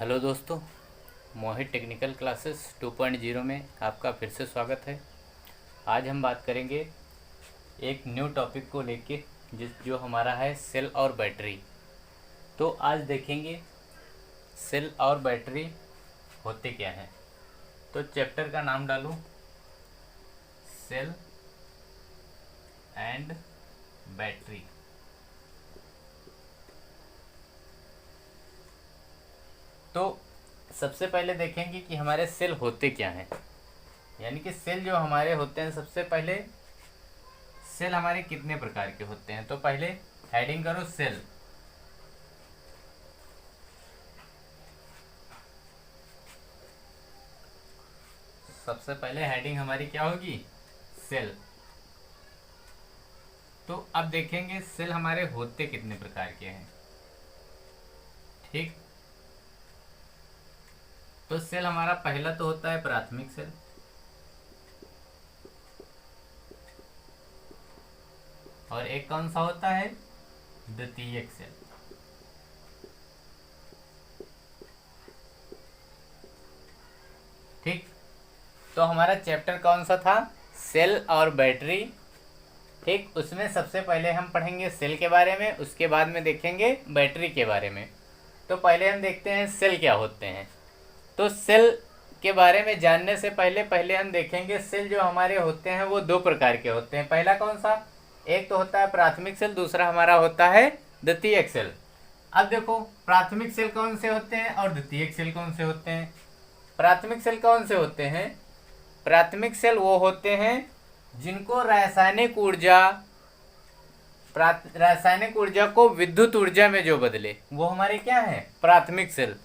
Hello दोस्तों, मोहित technical classes 2.0 में आपका फिर से स्वागत है। आज हम बात करेंगे एक न्यू टॉपिक को लेके जो हमारा है सेल और बैटरी। तो आज देखेंगे सेल और बैटरी होते क्या हैं। तो चैप्टर का नाम डालो सेल एंड बैटरी। तो सबसे पहले देखेंगे कि हमारे सेल होते क्या हैं, यानी कि सेल जो हमारे होते हैं। सबसे पहले सेल हमारे कितने प्रकार के होते हैं, तो पहले हेडिंग करो सेल। सबसे पहले हेडिंग हमारी क्या होगी, सेल। तो अब देखेंगे सेल हमारे होते कितने प्रकार के हैं। ठीक, तो सेल हमारा पहला तो होता है प्राथमिक सेल, और एक कौन सा होता है, द्वितीयक सेल। ठीक, तो हमारा चैप्टर कौन सा था, सेल और बैटरी। ठीक, उसमें सबसे पहले हम पढ़ेंगे सेल के बारे में, उसके बाद में देखेंगे बैटरी के बारे में। तो पहले हम देखते हैं सेल क्या होते हैं। तो सेल के बारे में जानने से पहले हम देखेंगे सेल जो हमारे होते हैं वो दो प्रकार के होते हैं। पहला कौन सा, एक तो होता है प्राथमिक सेल, दूसरा हमारा होता है द्वितीयक सेल। अब देखो प्राथमिक सेल कौन से होते हैं और द्वितीयक सेल कौन से होते हैं। प्राथमिक सेल कौन से होते हैं, प्राथमिक सेल वो होते हैं जिनको रासायनिक ऊर्जा को विद्युत ऊर्जा में जो बदले, वो हमारे क्या है, प्राथमिक सेल।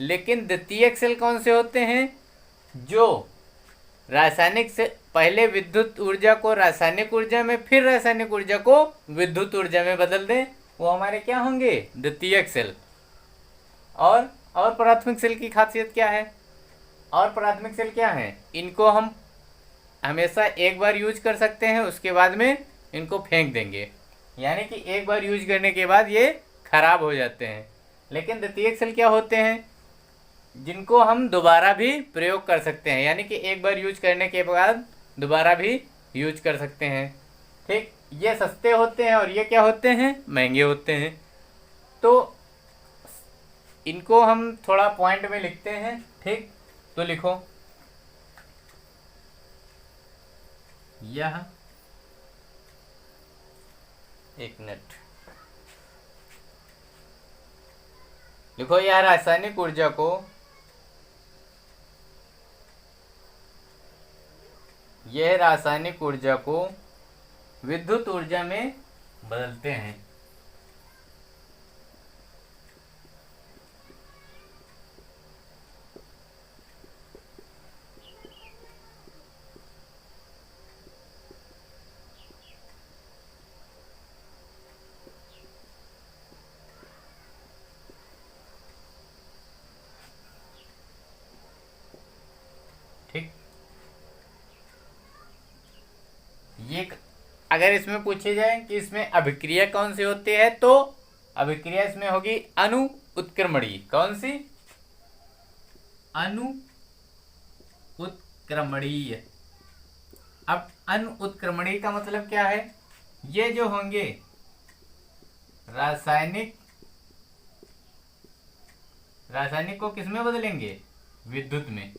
लेकिन द्वितीयक सेल कौन से होते हैं, जो रासायनिक से पहले विद्युत ऊर्जा को रासायनिक ऊर्जा में, फिर रासायनिक ऊर्जा को विद्युत ऊर्जा में बदल दें, वो हमारे क्या होंगे, द्वितीयक सेल। और प्राथमिक सेल की खासियत क्या है, और प्राथमिक सेल क्या है, इनको हम हमेशा एक बार यूज कर सकते हैं, उसके बाद में इनको फेंक देंगे, यानी कि एक बार यूज करने के बाद ये खराब हो जाते हैं। लेकिन द्वितीयक सेल क्या होते हैं, जिनको हम दोबारा भी प्रयोग कर सकते हैं, यानी कि एक बार यूज करने के बाद दोबारा भी यूज कर सकते हैं। ठीक, ये सस्ते होते हैं और ये क्या होते हैं, महंगे होते हैं। तो इनको हम थोड़ा पॉइंट में लिखते हैं। ठीक, तो लिखो यह एक मिनट लिखो, यह रासायनिक ऊर्जा को विद्युत ऊर्जा में बदलते हैं। ठीक, ये अगर इसमें पूछे जाए कि इसमें अभिक्रिया कौन सी होती है, तो अभिक्रिया इसमें होगी अणु उत्क्रमणीय। कौन सी, अणु उत्क्रमणीय। अब अणु उत्क्रमणीय का मतलब क्या है, ये जो होंगे रासायनिक को किसमें बदलेंगे, विद्युत में।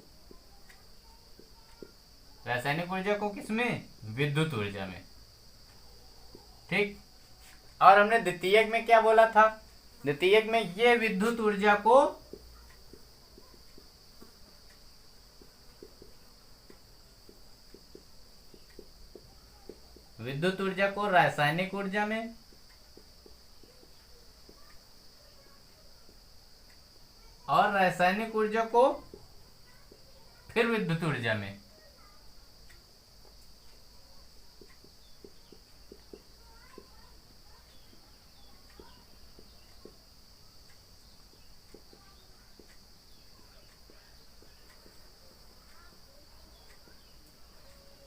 रासायनिक ऊर्जा को किसमें, विद्युत ऊर्जा में। ठीक, और हमने द्वितीयक में क्या बोला था, द्वितीयक में ये विद्युत ऊर्जा को रासायनिक ऊर्जा में, और रासायनिक ऊर्जा को फिर विद्युत ऊर्जा में।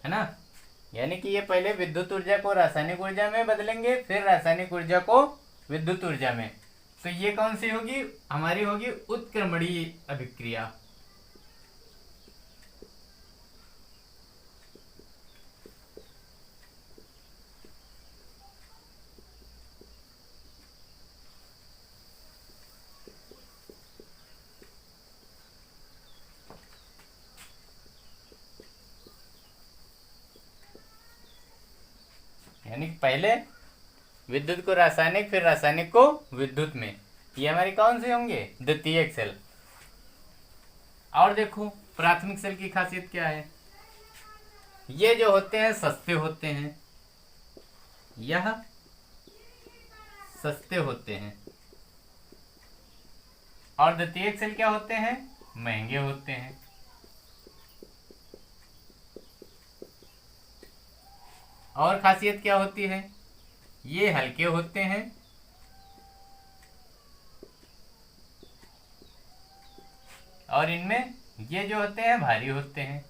है ना, यानी कि ये पहले विद्युत ऊर्जा को रासायनिक ऊर्जा में बदलेंगे, फिर रासायनिक ऊर्जा को विद्युत ऊर्जा में। तो ये कौन सी होगी, हमारी होगी उत्क्रमणीय अभिक्रिया। यानी पहले विद्युत को रासायनिक, फिर रासायनिक को विद्युत में, ये हमारी कौन सी होंगे, द्वितीयक सेल। और देखो प्राथमिक सेल की खासियत क्या है, ये जो होते हैं सस्ते होते हैं, यह सस्ते होते हैं, और द्वितीयक सेल क्या होते हैं, महंगे होते हैं। और खासियत क्या होती है, ये हल्के होते हैं, और इनमें ये जो होते हैं भारी होते हैं।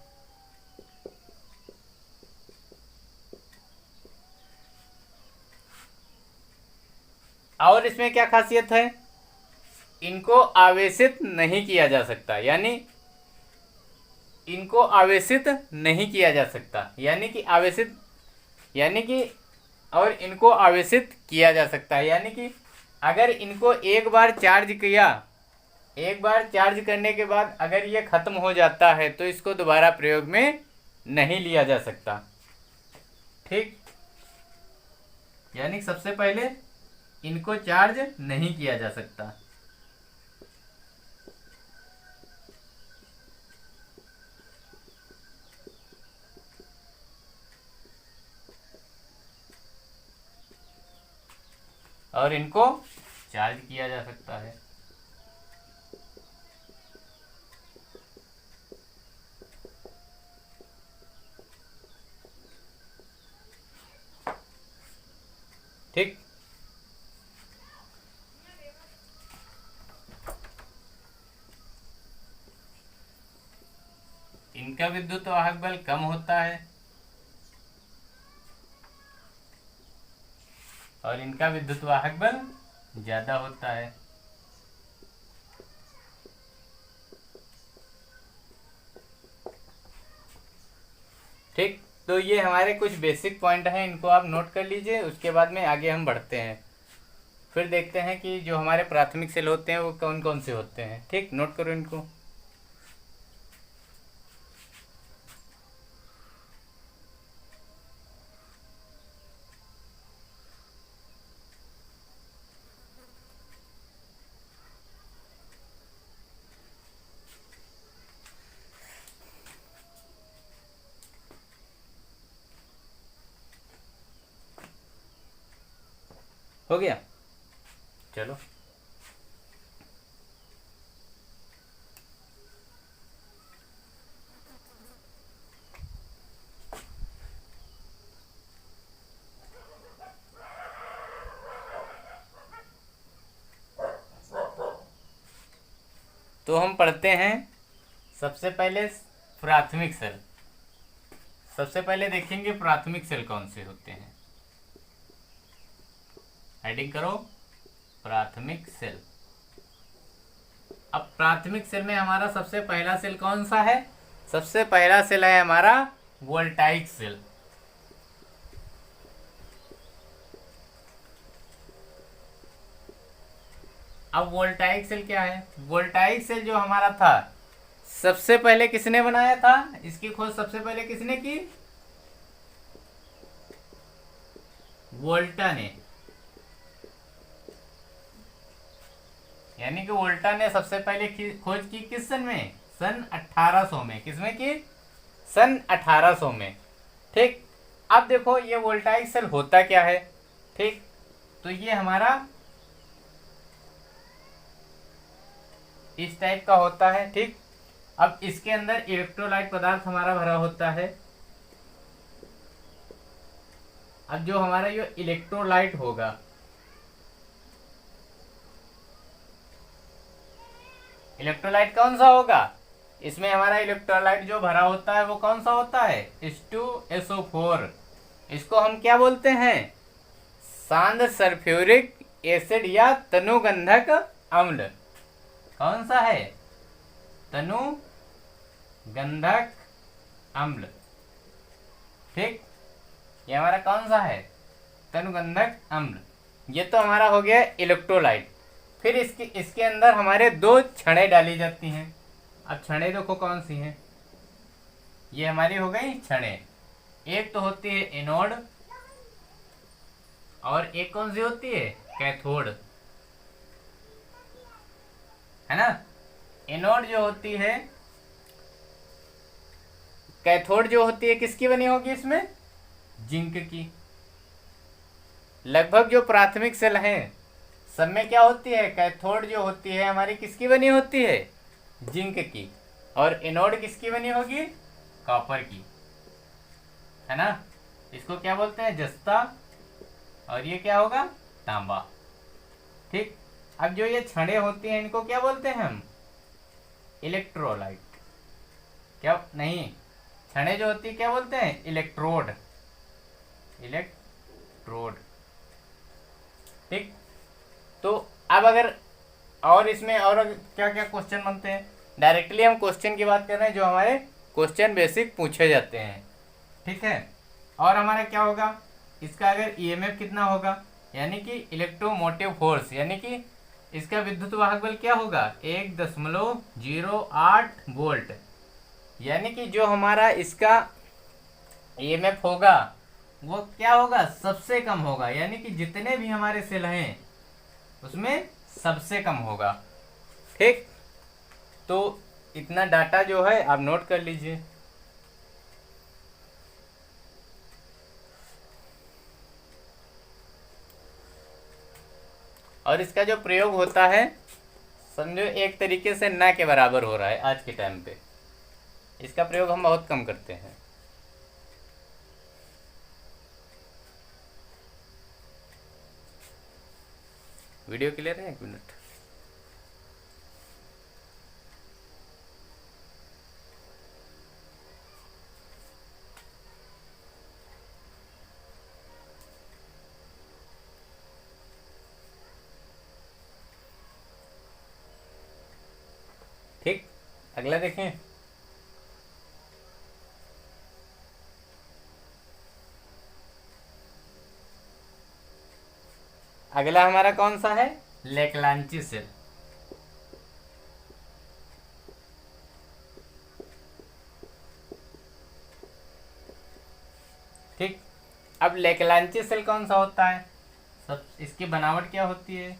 और इसमें क्या खासियत है, इनको आवेशित नहीं किया जा सकता, यानी इनको आवेशित नहीं किया जा सकता, यानी कि आवेशित, यानी कि, और इनको आवेशित किया जा सकता है, यानी कि अगर इनको एक बार चार्ज किया, एक बार चार्ज करने के बाद अगर ये खत्म हो जाता है तो इसको दोबारा प्रयोग में नहीं लिया जा सकता। ठीक, यानी सबसे पहले इनको चार्ज नहीं किया जा सकता। और इनको चार्ज किया जा सकता है। ठीक, इनका विद्युत वाहक बल कम होता है और इनका विद्युत वाहक बल ज्यादा होता है। ठीक, तो ये हमारे कुछ बेसिक पॉइंट हैं, इनको आप नोट कर लीजिए, उसके बाद में आगे हम बढ़ते हैं। फिर देखते हैं कि जो हमारे प्राथमिक सेल होते हैं वो कौन कौन से होते हैं। ठीक, नोट करो इनको। हो गया, चलो। तो हम पढ़ते हैं सबसे पहले प्राथमिक सेल। सबसे पहले देखेंगे प्राथमिक सेल कौन से होते हैं। हेडिंग करो प्राथमिक सेल। अब प्राथमिक सेल में हमारा सबसे पहला सेल कौन सा है, सबसे पहला सेल है हमारा वोल्टाइक सेल। अब वोल्टाइक सेल क्या है, वोल्टाइक सेल जो हमारा था सबसे पहले किसने बनाया था, इसकी खोज सबसे पहले किसने की, वोल्टा ने। यानी कि वोल्टा ने सबसे पहले खोज की किस सन में, सन 1800 में। किसमें की, सन 1800 में। ठीक, अब देखो ये वोल्टाइक सेल होता क्या है। ठीक, तो ये हमारा इस टाइप का होता है। ठीक, अब इसके अंदर इलेक्ट्रोलाइट पदार्थ हमारा भरा होता है। अब जो हमारा ये इलेक्ट्रोलाइट होगा, इलेक्ट्रोलाइट कौन सा होगा, इसमें हमारा इलेक्ट्रोलाइट जो भरा होता है वो कौन सा होता है, H2SO4। इसको हम क्या बोलते हैं, सांद्र सल्फ्यूरिक एसिड या तनुगंधक अम्ल। कौन सा है? तनुगंधक अम्ल। ठीक, ये हमारा कौन सा है? तनुगंधक अम्ल। ये तो हमारा हो गया इलेक्ट्रोलाइट। फिर इसके अंदर हमारे दो छड़ें डाली जाती हैं। अब छड़ें देखो कौन सी हैं। ये हमारी हो गई छड़ें। एक तो होती है एनोड और एक कौन सी होती है? कैथोड, है ना। एनोड जो होती है, कैथोड जो होती है किसकी बनी होगी? इसमें जिंक की। लगभग जो प्राथमिक सेल हैं सब में क्या होती है? कैथोड जो होती है हमारी किसकी बनी होती है? जिंक की। और एनोड किसकी बनी होगी? कॉपर की, है ना। इसको क्या बोलते हैं? जस्ता। और ये क्या होगा? तांबा। ठीक, अब जो ये छड़ें होती हैं इनको क्या बोलते हैं हम? इलेक्ट्रोलाइट। क्या नहीं, छड़ें जो होती है क्या बोलते हैं? इलेक्ट्रोड। इलेक्ट्रोड। ठीक, तो अब अगर और इसमें और क्या क्या क्वेश्चन बनते हैं? डायरेक्टली हम क्वेश्चन की बात कर रहे हैं जो हमारे क्वेश्चन बेसिक पूछे जाते हैं। ठीक है, और हमारा क्या होगा? इसका अगर ईएमएफ कितना होगा, यानी कि इलेक्ट्रोमोटिव फोर्स, यानी कि इसका विद्युत वाहक बल क्या होगा? 1.08 वोल्ट। यानी कि जो हमारा इसका ईएमएफ होगा वो क्या होगा? सबसे कम होगा। यानी कि जितने भी हमारे सेल हैं उसमें सबसे कम होगा। ठीक, तो इतना डाटा जो है आप नोट कर लीजिए। और इसका जो प्रयोग होता है समझो एक तरीके से ना के बराबर हो रहा है आज के टाइम पे। इसका प्रयोग हम बहुत कम करते हैं। वीडियो क्लियर है? 1 मिनट। ठीक, अगला देखें। अगला हमारा कौन सा है? लेक्लांची सेल। ठीक, अब लेक्लांची सेल कौन सा होता है? सब इसकी बनावट क्या होती है?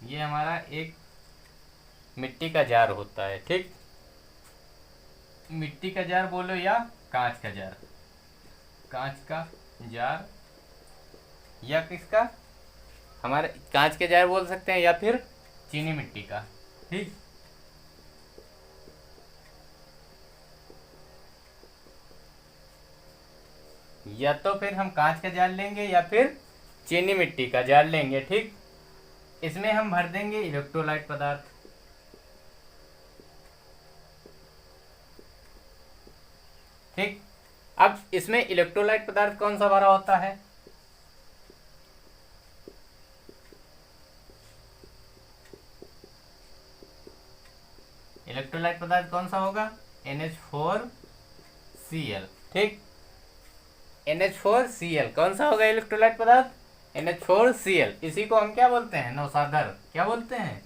ये हमारा एक मिट्टी का जार होता है। ठीक, मिट्टी का जार बोलो या कांच का जार। कांच का जार या किसका? हमारे कांच के जार बोल सकते हैं या फिर चीनी मिट्टी का। ठीक, या तो फिर हम कांच का जार लेंगे या फिर चीनी मिट्टी का जार लेंगे। ठीक, इसमें हम भर देंगे इलेक्ट्रोलाइट पदार्थ। ठीक, अब इसमें इलेक्ट्रोलाइट पदार्थ कौन सा भरा होता है? इलेक्ट्रोलाइट पदार्थ कौन सा होगा? NH4Cl। ठीक, NH4Cl कौन सा होगा इलेक्ट्रोलाइट पदार्थ? NH4Cl। इसी को हम क्या बोलते हैं? नौसादर। क्या बोलते हैं?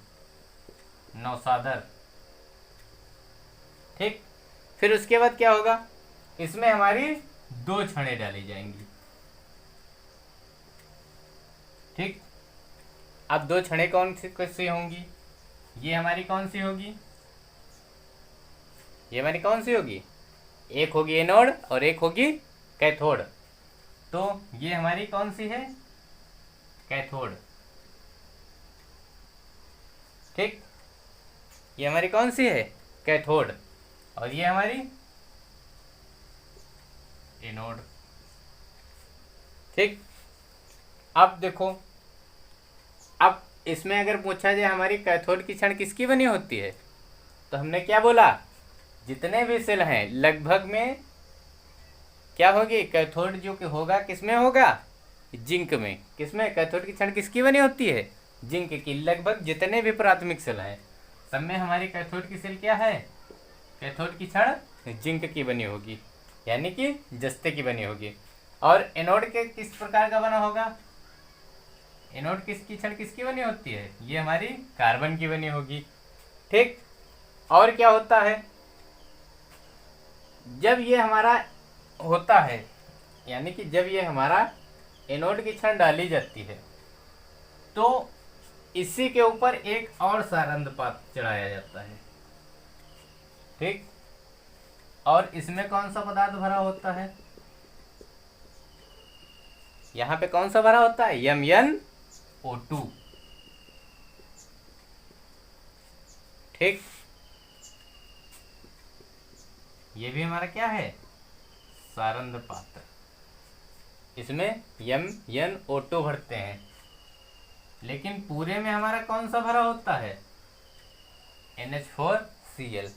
नौसादर। ठीक, फिर उसके बाद क्या होगा? इसमें हमारी दो छड़ें डाली जाएंगी। ठीक, अब दो छड़ें कौन सी होंगी? ये हमारी कौन सी होगी? ये हमारी कौन सी होगी? एक होगी एनोड और एक होगी कैथोड। तो ये हमारी कौन सी है? कैथोड। ठीक, ये हमारी कौन सी है? कैथोड। और ये हमारी एनोड। ठीक, अब देखो, अब इसमें अगर पूछा जाए हमारी कैथोड की छड़ किसकी बनी होती है, तो हमने क्या बोला? जितने भी सेल हैं लगभग में क्या होगी? कैथोड जो कि होगा किसमें होगा? जिंक में, किसमें, कैथोड की छड़ किसकी बनी होती है, जिंक की। लगभग जितने भी प्राथमिक सेल हैं सब में हमारी कैथोड की सेल क्या है, कैथोड की छड़ जिंक की बनी होगी, यानी कि जस्ते की बनी होगी। और एनोड के किस प्रकार का बना होगा, एनोड किसकी छड़ किसकी बनी होती है, ये हमारी कार्बन की बनी होगी। ठीक। और क्या होता है, जब ये हमारा होता है, यानी कि जब ये हमारा एनोड की छड़ डाली जाती है तो इसी के ऊपर एक और सारंद पात चढ़ाया जाता है। ठीक। और इसमें कौन सा पदार्थ भरा होता है, यहां पे कौन सा भरा होता है, MnO2। ठीक। ये भी हमारा क्या है, सारंद पात्र। इसमें MnO2 भरते हैं, लेकिन पूरे में हमारा कौन सा भरा होता है, NH4Cl।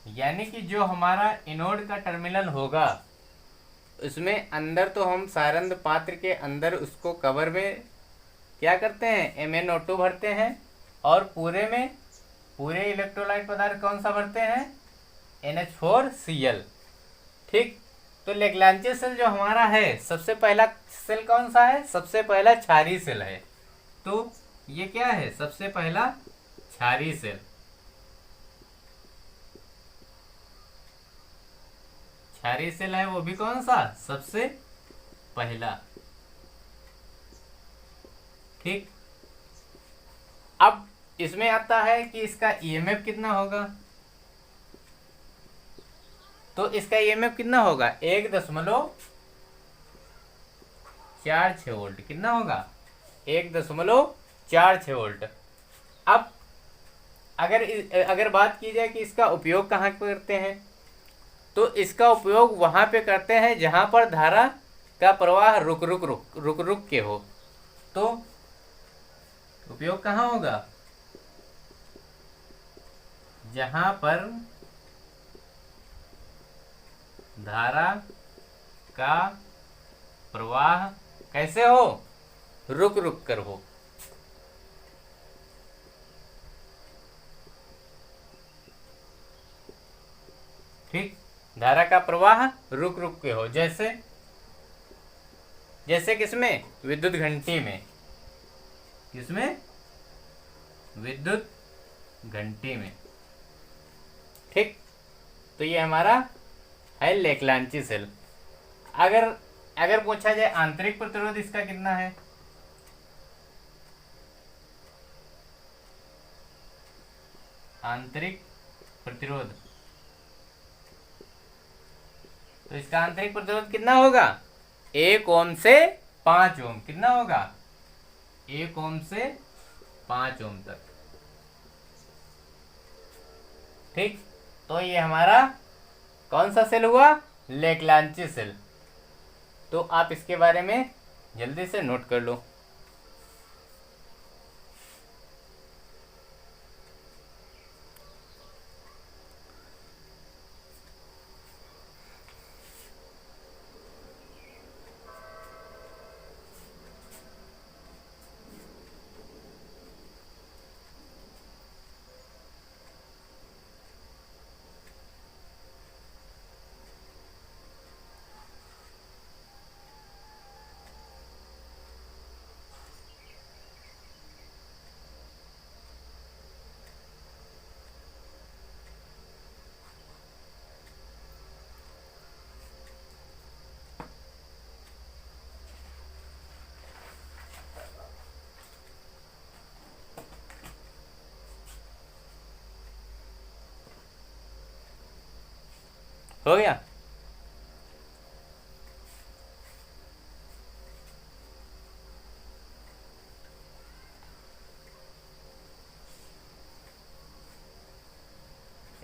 यानी कि जो हमारा एनोड का टर्मिनल होगा उसमें अंदर तो हम सारंद पात्र के अंदर उसको कवर में क्या करते हैं, MnO2 भरते हैं, और पूरे में पूरे इलेक्ट्रोलाइट पदार्थ कौन सा भरते हैं, NH4Cl। ठीक। तो लेग्रांजे सेल जो हमारा है, सबसे पहला सेल कौन सा है, सबसे पहला क्षारीय सेल है। तो ये क्या है, सबसे पहला क्षारीय सेल। क्षारीय सेल है वो भी कौन सा, सबसे पहला। ठीक। अब इसमें आता है कि इसका ईएमएफ कितना होगा, तो इसका ईएमएफ कितना होगा, 1.46 वोल्ट। कितना होगा, 1.46 वोल्ट। अब अगर बात की जाए कि इसका उपयोग कहाँ करते हैं, तो इसका उपयोग वहां पे करते हैं जहां पर धारा का प्रवाह रुक रुक के हो। तो उपयोग कहाँ होगा, जहां पर धारा का प्रवाह कैसे हो, रुक कर हो। ठीक। धारा का प्रवाह रुक के हो, जैसे किसमें, विद्युत घंटी में, किसमें, विद्युत घंटी में। ठीक। तो ये हमारा है लेक्लांची सेल। अगर पूछा जाए आंतरिक प्रतिरोध इसका कितना है, आंतरिक प्रतिरोध, तो इसका आंतरिक प्रतिरोध कितना होगा, 1 ओम से 5 ओम। कितना होगा, 1 ओम से 5 ओम तक। ठीक। तो ये हमारा कौन सा सेल हुआ, लेक्लांची सेल। तो आप इसके बारे में जल्दी से नोट कर लो। हो गया।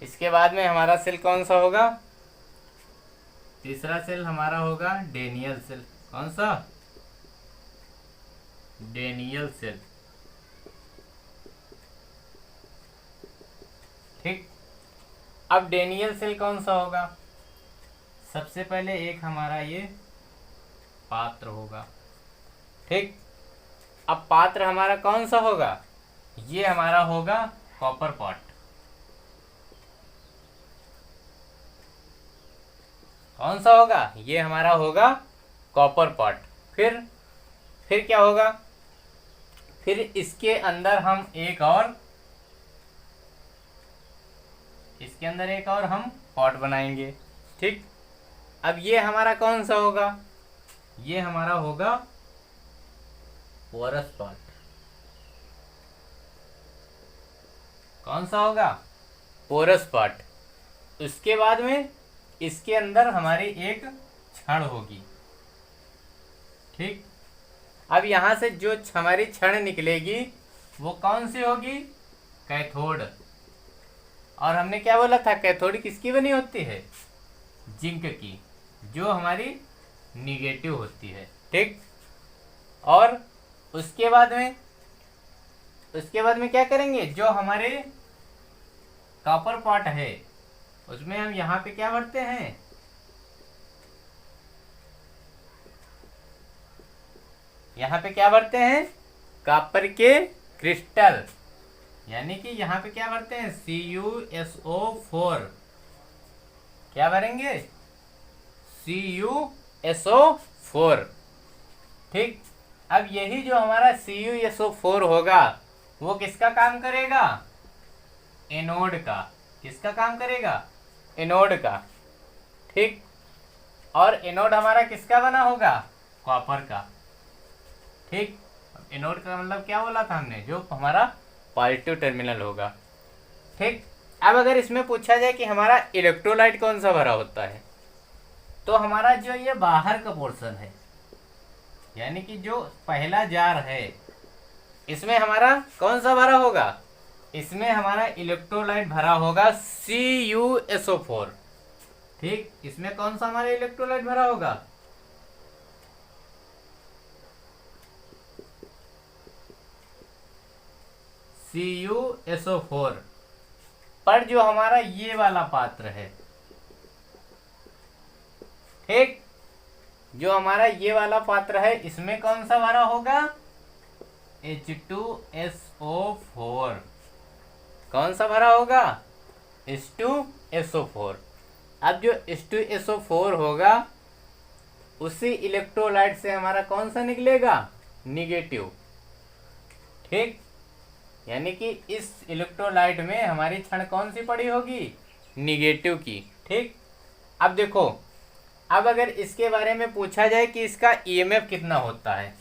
इसके बाद में हमारा सेल कौन सा होगा, तीसरा सेल हमारा होगा डेनियल सेल। कौन सा, डेनियल सेल। ठीक। अब डेनियल सेल कौन सा होगा, सबसे पहले एक हमारा ये पात्र होगा, ठीक। अब पात्र हमारा कौन सा होगा, ये हमारा होगा कॉपर पॉट। कौन सा होगा, ये हमारा होगा कॉपर पॉट। फिर क्या होगा, फिर इसके अंदर हम एक और हम पॉट बनाएंगे। ठीक। अब ये हमारा कौन सा होगा, ये हमारा होगा पोरस पॉट। कौन सा होगा, पोरस पॉट। उसके बाद में इसके अंदर हमारी एक छड़ होगी। ठीक। अब यहां से जो हमारी छड़ निकलेगी वो कौन सी होगी, कैथोड। और हमने क्या बोला था, कैथोड किसकी बनी होती है, जिंक की, जो हमारी निगेटिव होती है। ठीक। और उसके बाद में क्या करेंगे, जो हमारे कॉपर पॉट है उसमें हम यहाँ पे क्या भरते हैं, यहाँ पे क्या भरते हैं, कॉपर के क्रिस्टल। यानी कि यहाँ पे क्या भरते हैं, CuSO4। क्या भरेंगे, CuSO4। ठीक। अब यही जो हमारा CuSO4 होगा वो किसका काम करेगा, एनोड का। किसका काम करेगा, एनोड का। ठीक। और एनोड हमारा किसका बना होगा, कॉपर का। ठीक। एनोड का मतलब क्या बोला था हमने, जो हमारा पॉजिटिव टर्मिनल होगा। ठीक। अब अगर इसमें पूछा जाए कि हमारा इलेक्ट्रोलाइट कौन सा भरा होता है, तो हमारा जो ये बाहर का पोर्शन है, यानी कि जो पहला जार है, इसमें हमारा कौन सा भरा होगा, इसमें हमारा इलेक्ट्रोलाइट भरा होगा CuSO4। ठीक। इसमें कौन सा हमारा इलेक्ट्रोलाइट भरा होगा, CuSO4। पर जो हमारा ये वाला पात्र है, ठीक, जो हमारा ये वाला पात्र है, इसमें कौन सा भरा होगा, H2SO4। कौन सा भरा होगा, H2SO4। अब जो H2SO4 होगा उसी इलेक्ट्रोलाइट से हमारा कौन सा निकलेगा, निगेटिव। ठीक। यानी कि इस इलेक्ट्रोलाइट में हमारी क्षण कौन सी पड़ी होगी, निगेटिव की। ठीक। अब देखो, अब अगर इसके बारे में पूछा जाए कि इसका ईएमएफ कितना होता है,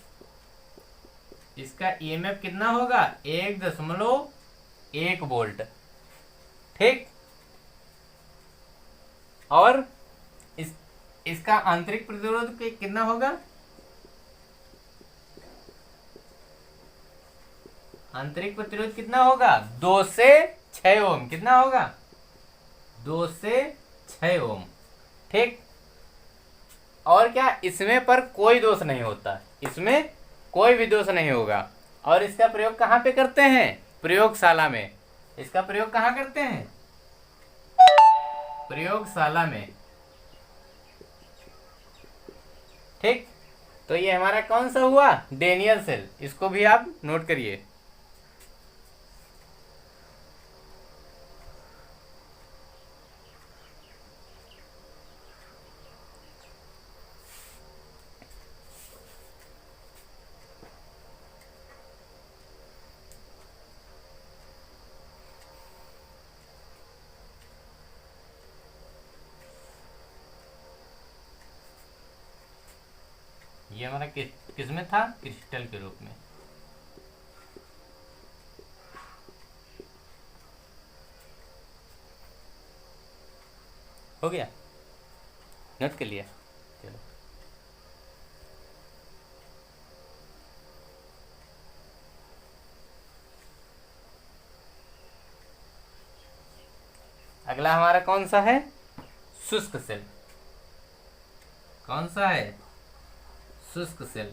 इसका ईएमएफ कितना होगा, 1.1 वोल्ट। ठीक। और इसका आंतरिक प्रतिरोध कितना होगा, आंतरिक प्रतिरोध कितना होगा, 2 से 6 ओम। कितना होगा, 2 से 6 ओम। ठीक। और क्या, इसमें पर कोई दोष नहीं होता, इसमें कोई भी दोष नहीं होगा। और इसका प्रयोग कहाँ पे करते हैं, प्रयोगशाला में। इसका प्रयोग कहाँ करते हैं, प्रयोगशाला में। ठीक। तो ये हमारा कौन सा हुआ, डेनियल सेल। इसको भी आप नोट करिए। ये हमारा किस में था, क्रिस्टल के रूप में। हो गया, नोट कर लिया। चलो अगला हमारा कौन सा है, शुष्क सेल। कौन सा है, शुष्क सेल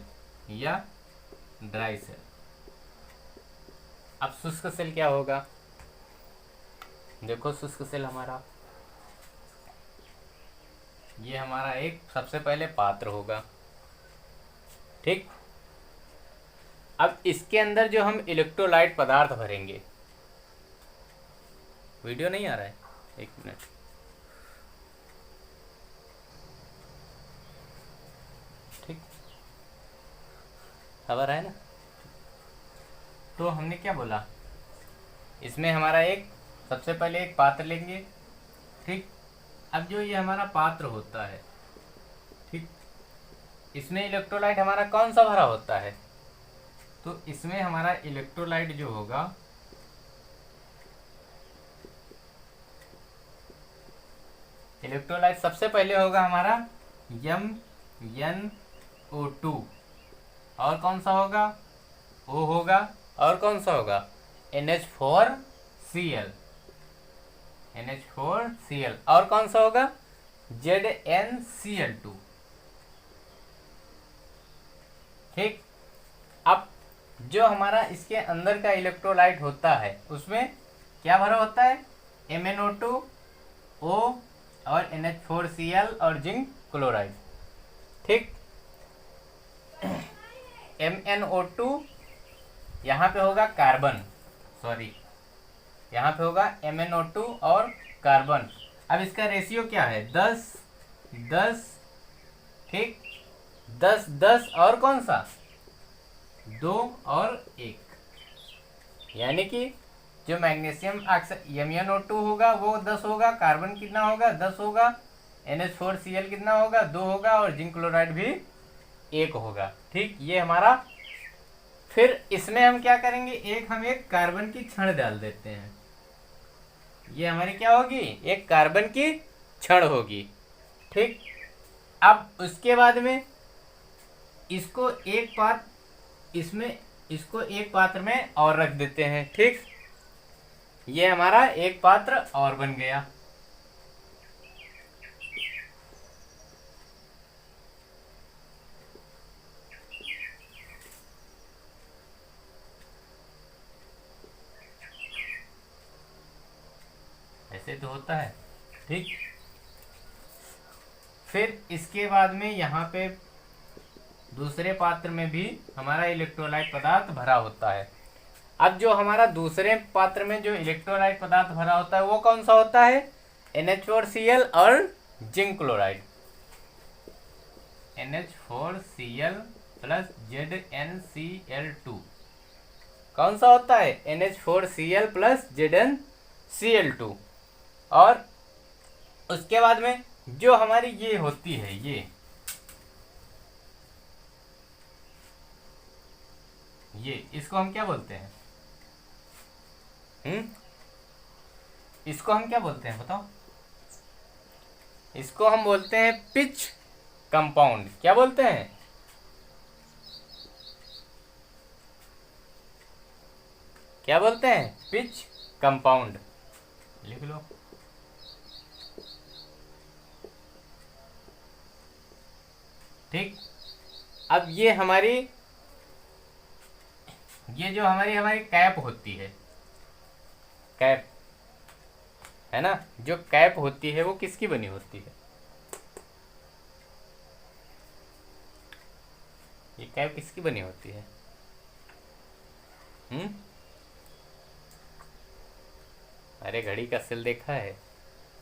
या ड्राई सेल। अब शुष्क सेल क्या होगा, देखो शुष्क सेल हमारा, ये हमारा एक सबसे पहले पात्र होगा। ठीक। अब इसके अंदर जो हम इलेक्ट्रोलाइट पदार्थ भरेंगे, वीडियो नहीं आ रहा है, एक मिनट, ठीक, खबर है ना। तो हमने क्या बोला, इसमें हमारा एक सबसे पहले एक पात्र लेंगे, ठीक। अब जो ये हमारा पात्र होता है, ठीक, इसमें इलेक्ट्रोलाइट हमारा कौन सा भरा होता है, तो इसमें हमारा इलेक्ट्रोलाइट जो होगा, इलेक्ट्रोलाइट सबसे पहले होगा हमारा MnO2, और कौन सा होगा, O होगा, और कौन सा होगा, NH4Cl, NH4Cl, और कौन सा होगा, ZnCl2, ठीक। अब जो हमारा इसके अंदर का इलेक्ट्रोलाइट होता है उसमें क्या भरा होता है, MnO2, O और NH4Cl और जिंक क्लोराइड, ठीक। MnO2 यहाँ पे होगा कार्बन, सॉरी यहाँ पे होगा MnO2 और कार्बन। अब इसका रेशियो क्या है, 10-10, ठीक, 10-10, और कौन सा, 2 और 1, यानी कि जो मैग्नीशियम MnO2 होगा वो 10 होगा, कार्बन कितना होगा, 10 होगा, NH4Cl कितना होगा, 2 होगा, और जिंक क्लोराइड भी 1 होगा, ठीक। ये हमारा, फिर इसमें हम क्या करेंगे, हम एक कार्बन की छड़ डाल देते हैं, ये हमारी क्या होगी, एक कार्बन की छड़ होगी, ठीक। अब उसके बाद में इसको इसको एक पात्र में और रख देते हैं, ठीक। ये हमारा एक पात्र और बन गया। ऐसे तो होता है, ठीक। फिर इसके बाद में यहाँ पे दूसरे पात्र में भी हमारा इलेक्ट्रोलाइट पदार्थ भरा होता है। अब जो हमारा दूसरे पात्र में जो इलेक्ट्रोलाइट पदार्थ भरा होता है वो कौन सा होता है, NH4Cl और zinc chloride, NH4Cl plus ZnCl2, कौन सा होता है, NH4Cl प्लस ZnCl2। और उसके बाद में जो हमारी ये होती है, ये इसको हम क्या बोलते हैं, इसको हम क्या बोलते हैं बताओ, इसको हम बोलते हैं पिच कंपाउंड। क्या बोलते हैं, क्या बोलते हैं, पिच कंपाउंड, लिख लो। ठीक। अब ये जो हमारी कैप होती है, कैप है ना, जो कैप होती है वो किसकी बनी होती है, ये कैप किसकी बनी होती है, अरे घड़ी का सेल देखा है,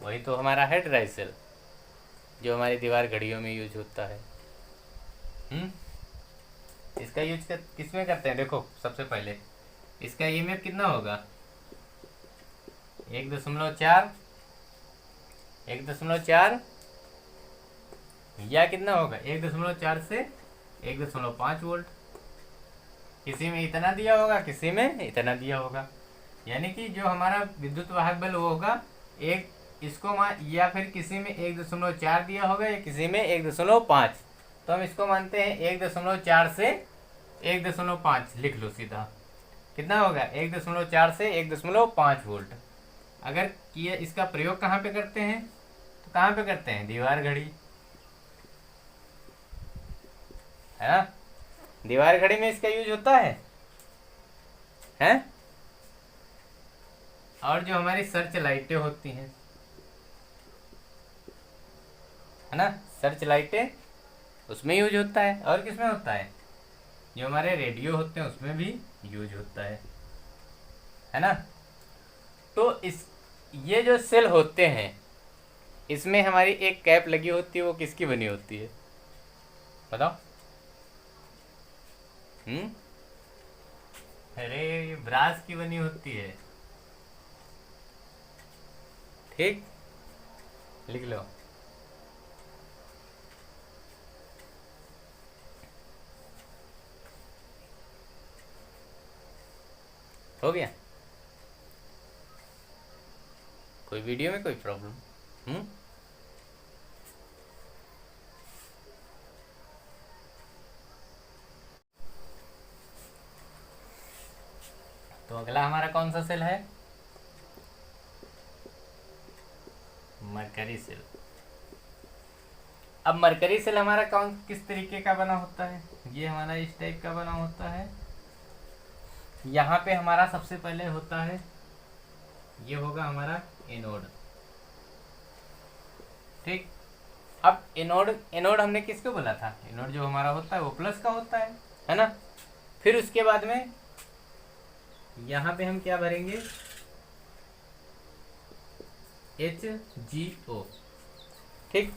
वही तो हमारा है ड्राई सेल, जो हमारी दीवार घड़ियों में यूज होता है। इसका यूज किस में करते हैं, देखो सबसे पहले इसका ईएमएफ कितना होगा, 1.4 या कितना होगा, 1.4 से 1.5 वोल्ट। किसी में इतना दिया होगा, किसी में इतना दिया होगा, यानी कि जो हमारा विद्युत वाहक बल वो होगा एक इसको या फिर किसी में 1.4 दिया होगा या किसी में 1.5, तो हम इसको मानते हैं 1.4 से 1.5, लिख लो सीधा, कितना होगा 1.4 से 1.5 वोल्ट। अगर ये इसका प्रयोग कहाँ पे करते हैं, तो कहाँ पे करते हैं, दीवार घड़ी, है ना, दीवार घड़ी में इसका यूज होता है। और जो हमारी सर्च लाइटें होती हैं, है ना, सर्च लाइटें उसमें यूज होता है, और किसमें होता है, जो हमारे रेडियो होते हैं उसमें भी यूज होता है ना। तो इस ये जो सेल होते हैं इसमें हमारी एक कैप लगी होती है, वो किसकी बनी होती है बताओ। हम्म, अरे ये ब्रास की बनी होती है। ठीक, लिख लो। हो गया। कोई वीडियो में कोई प्रॉब्लम? हम्म, तो अगला हमारा कौन सा सेल है? Mercury cell. अब मरकरी सेल हमारा कौन किस तरीके का बना होता है? ये हमारा इस टाइप का बना होता है। यहाँ पे हमारा सबसे पहले होता है, ये होगा हमारा एनोड। ठीक, अब एनोड, एनोड हमने किसको बोला था? एनोड जो हमारा होता है वो प्लस का होता है ना। फिर उसके बाद में यहाँ पे हम क्या भरेंगे? HgO। ठीक,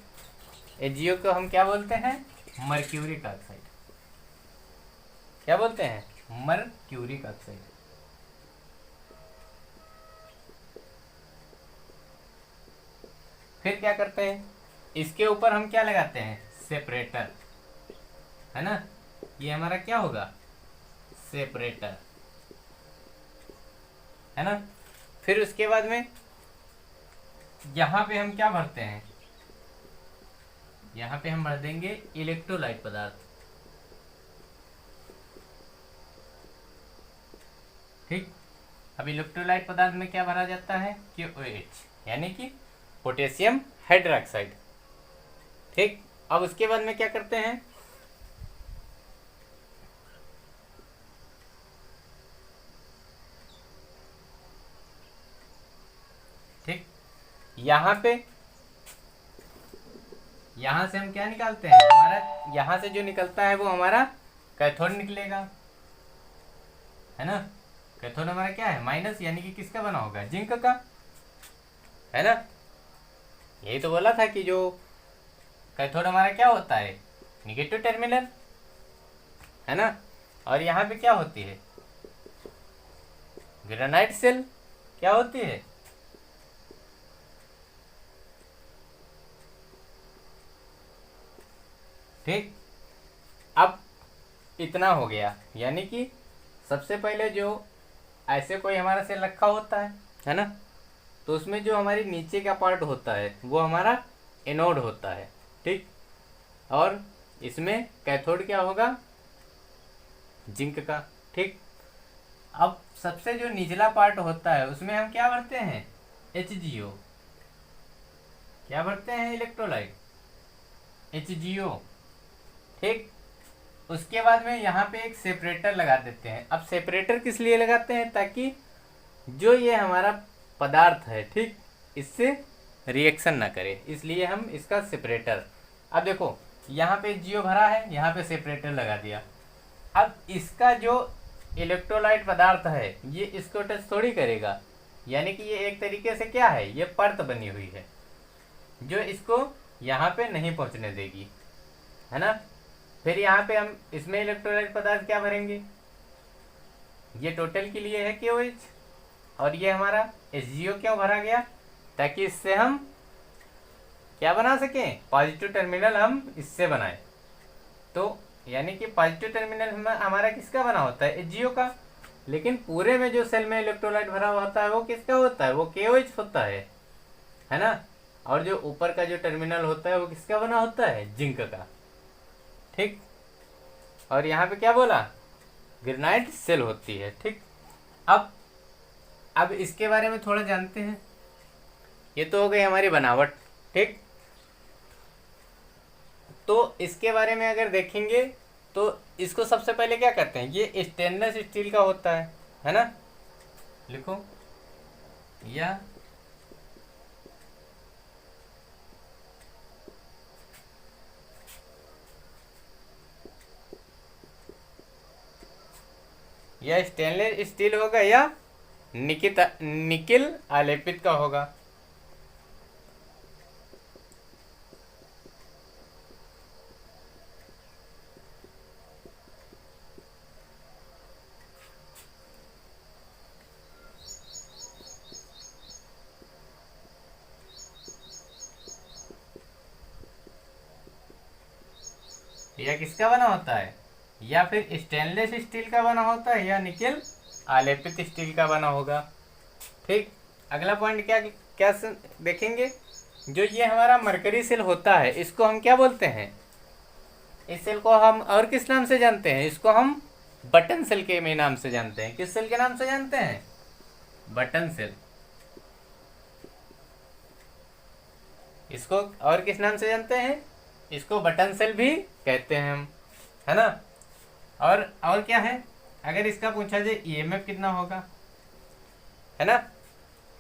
HgO को हम क्या बोलते हैं? Mercuric oxide. क्या बोलते हैं? Mercuric oxide. फिर क्या करते हैं? इसके ऊपर हम क्या लगाते हैं? सेपरेटर, है ना। ये हमारा क्या होगा? सेपरेटर, है ना। फिर उसके बाद में यहाँ पे हम क्या भरते हैं? यहाँ पे हम भर देंगे इलेक्ट्रोलाइट पदार्थ। ठीक, अब इलेक्ट्रोलाइट पदार्थ में क्या भरा जाता है? KOH, यानी कि पोटेशियम हाइड्रोक्साइड। ठीक, अब उसके बाद में क्या करते हैं? ठीक, यहाँ पे, यहाँ से हम क्या निकालते हैं? हमारा यहाँ से जो निकलता है वो हमारा कैथोड निकलेगा, है ना। कैथोड हमारा क्या है? माइनस, यानी कि किसका बना होगा? जिंक का, है ना। यही तो बोला था कि जो कैथोड हमारा क्या होता है? निगेटिव टर्मिनल, है ना। और यहाँ पे क्या होती है? ग्रेनाइट सेल क्या होती है? ठीक, अब इतना हो गया, यानी कि सबसे पहले जो ऐसे कोई हमारा सेल रखा होता है ना, तो उसमें जो हमारी नीचे का पार्ट होता है वो हमारा एनोड होता है। ठीक, और इसमें कैथोड क्या होगा? जिंक का। ठीक, अब सबसे जो निचला पार्ट होता है उसमें हम क्या भरते हैं? HgO। क्या भरते हैं? Electrolyte, HgO। ठीक, उसके बाद में यहाँ पे एक सेपरेटर लगा देते हैं। अब सेपरेटर किस लिए लगाते हैं? ताकि जो ये हमारा पदार्थ है, ठीक, इससे रिएक्शन ना करे, इसलिए हम इसका सेपरेटर। अब देखो यहाँ पे जियो भरा है, यहाँ पे सेपरेटर लगा दिया। अब इसका जो इलेक्ट्रोलाइट पदार्थ है ये इसको टच थोड़ी करेगा, यानी कि ये एक तरीके से क्या है? ये परत बनी हुई है जो इसको यहाँ पे नहीं पहुँचने देगी, है ना। फिर यहाँ पे हम इसमें इलेक्ट्रोलाइट पदार्थ क्या भरेंगे? ये टोटल के लिए है KOH, और ये हमारा HgO क्यों भरा गया? ताकि इससे हम क्या बना सकें? पॉजिटिव टर्मिनल हम इससे बनाए। तो यानी कि पॉजिटिव टर्मिनल हमारा किसका बना होता है? HgO का। लेकिन पूरे में जो सेल में इलेक्ट्रोलाइट भरा हुआ होता है वो किसका होता है? वो KOH होता है ना। और जो ऊपर का जो टर्मिनल होता है वो किसका बना होता है? जिंक का। ठीक, और यहाँ पे क्या बोला? ग्रेनाइट सेल होती है। ठीक, अब इसके बारे में थोड़ा जानते हैं। ये तो हो गई हमारी बनावट। ठीक, तो इसके बारे में अगर देखेंगे तो इसको सबसे पहले क्या करते हैं? ये स्टेनलेस स्टील का होता है ना। लिखो, यह या स्टेनलेस स्टील होगा या निकिल आलेपित का होगा। यह किसका बना होता है, या फिर स्टेनलेस स्टील का बना होता है या निकेल आलेपित स्टील का बना होगा। ठीक, अगला पॉइंट क्या क्या देखेंगे, जो ये हमारा मरकरी सेल होता है इसको हम क्या बोलते हैं, इस सेल को हम और किस नाम से जानते हैं, इसको हम बटन सेल के में नाम से जानते हैं। किस सेल के नाम से जानते हैं, बटन सेल। इसको और किस नाम से जानते हैं, इसको बटन सेल भी कहते हैं हम, है ना। और क्या है, अगर इसका पूछा जाए ईएमएफ कितना होगा, है ना,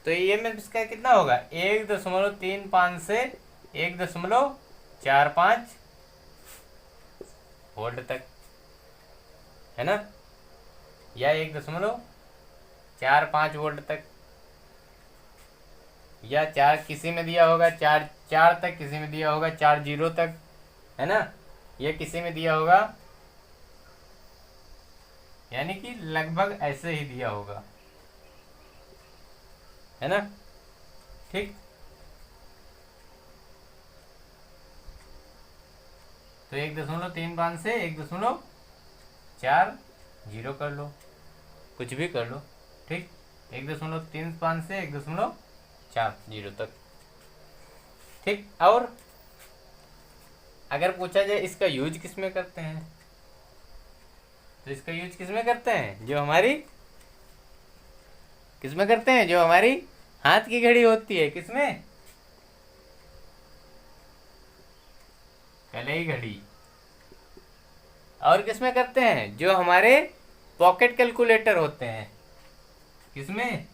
तो ईएमएफ इसका कितना होगा 1.35 से 1.45 वोल्ट तक, है ना, या 1.45 वोल्ट तक, या 4 किसी में दिया होगा 4 तक, किसी में दिया होगा 4 जीरो तक, है ना, ये किसी में दिया होगा, यानी कि लगभग ऐसे ही दिया होगा, है ना। ठीक, तो 1.35 से 1.40 कर लो, कुछ भी कर लो। ठीक, 1.35 से 1.40 तक। ठीक, और अगर पूछा जाए इसका यूज किस में करते हैं, तो इसका यूज किस में करते हैं, जो हमारी किस में करते हैं, जो हमारी हाथ की घड़ी होती है, किसमें, कलई घड़ी। और किसमें करते हैं, जो हमारे पॉकेट कैलकुलेटर होते हैं, किसमें,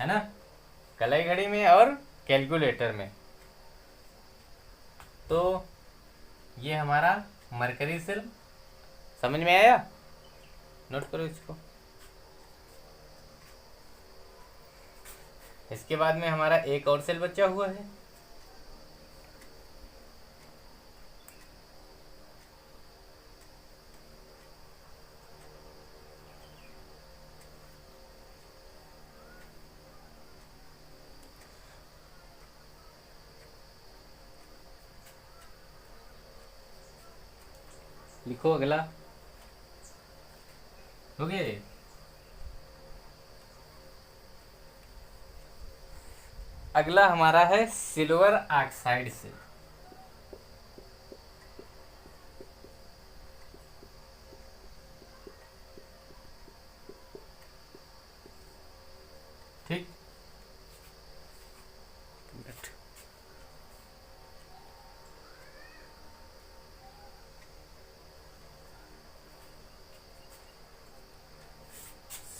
है ना, कलाई घड़ी में और कैलकुलेटर में। तो ये हमारा मरकरी सेल समझ में आया, नोट करो इसको। इसके बाद में हमारा एक और सेल बचा हुआ है, लिखो अगला, हो गए। अगला हमारा है सिल्वर ऑक्साइड से। ठीक,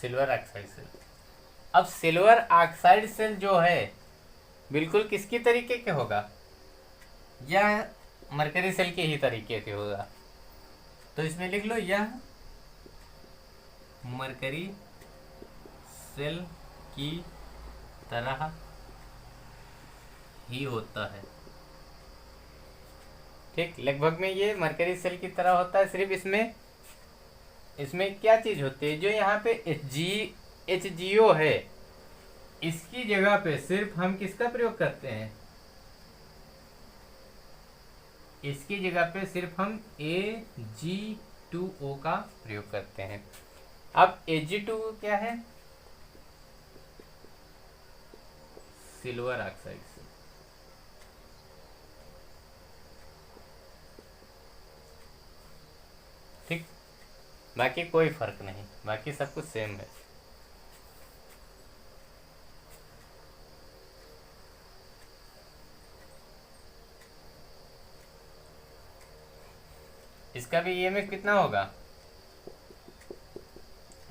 सिल्वर ऑक्साइड सेल। अब सिल्वर ऑक्साइड सेल जो है बिल्कुल किसकी तरीके के होगा, यह मरकरी सेल के ही तरीके के होगा। तो इसमें लिख लो, यह मरकरी सेल की तरह ही होता है। ठीक, लगभग में ये मरकरी सेल की तरह होता है, सिर्फ इसमें क्या चीज होती है, जो यहाँ पे HGO है, इसकी जगह पे सिर्फ हम किसका प्रयोग करते हैं, इसकी जगह पे सिर्फ हम Ag2O का प्रयोग करते हैं। अब Ag2O क्या है, सिल्वर ऑक्साइड से। ठीक, बाकी कोई फर्क नहीं, बाकी सब कुछ सेम है। इसका भी ईएमएफ कितना होगा,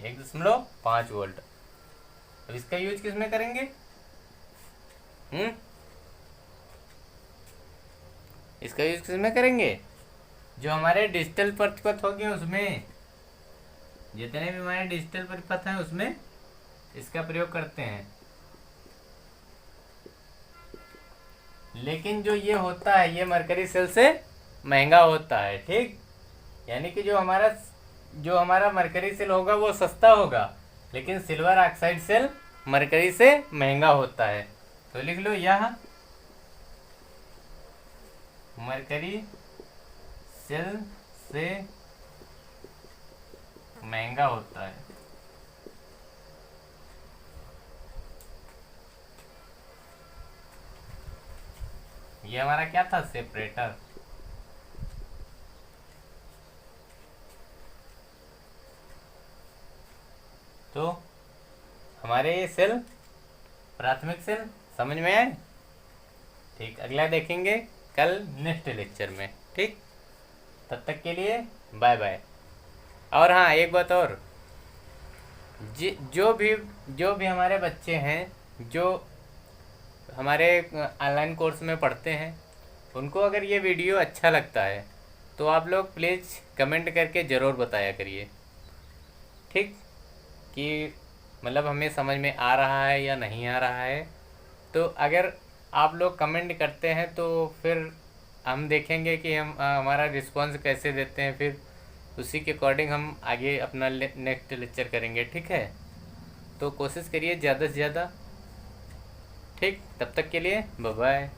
1.5 वोल्ट। अब इसका यूज किस में करेंगे, इसका यूज किसमें करेंगे? जो हमारे डिजिटल परिपथ हो गए उसमें, जितने भी हमारे डिजिटल परिपथ हैं उसमें इसका प्रयोग करते हैं। लेकिन जो ये होता है ये मरकरी सेल से महंगा होता है, ठीक। यानी कि जो हमारा मरकरी सेल होगा वो सस्ता होगा, लेकिन सिल्वर ऑक्साइड सेल मरकरी से महंगा होता है। तो लिख लो यह मरकरी सेल से महंगा होता है। ये हमारा क्या था? सेपरेटर। तो हमारे ये सेल प्राथमिक सेल समझ में आए? ठीक, अगला देखेंगे कल नेक्स्ट लेक्चर में, ठीक। तब तक के लिए बाय बाय। और हाँ, एक बात और, जो भी हमारे बच्चे हैं जो हमारे ऑनलाइन कोर्स में पढ़ते हैं, उनको अगर ये वीडियो अच्छा लगता है तो आप लोग प्लीज़ कमेंट करके ज़रूर बताया करिए, ठीक। कि मतलब हमें समझ में आ रहा है या नहीं आ रहा है। तो अगर आप लोग कमेंट करते हैं तो फिर हम देखेंगे कि हम हमारा रिस्पॉन्स कैसे देते हैं, फिर उसी के अकॉर्डिंग हम आगे अपना नेक्स्ट लेक्चर करेंगे, ठीक है। तो कोशिश करिए ज़्यादा से ज़्यादा, ठीक। तब तक के लिए बाय बाय।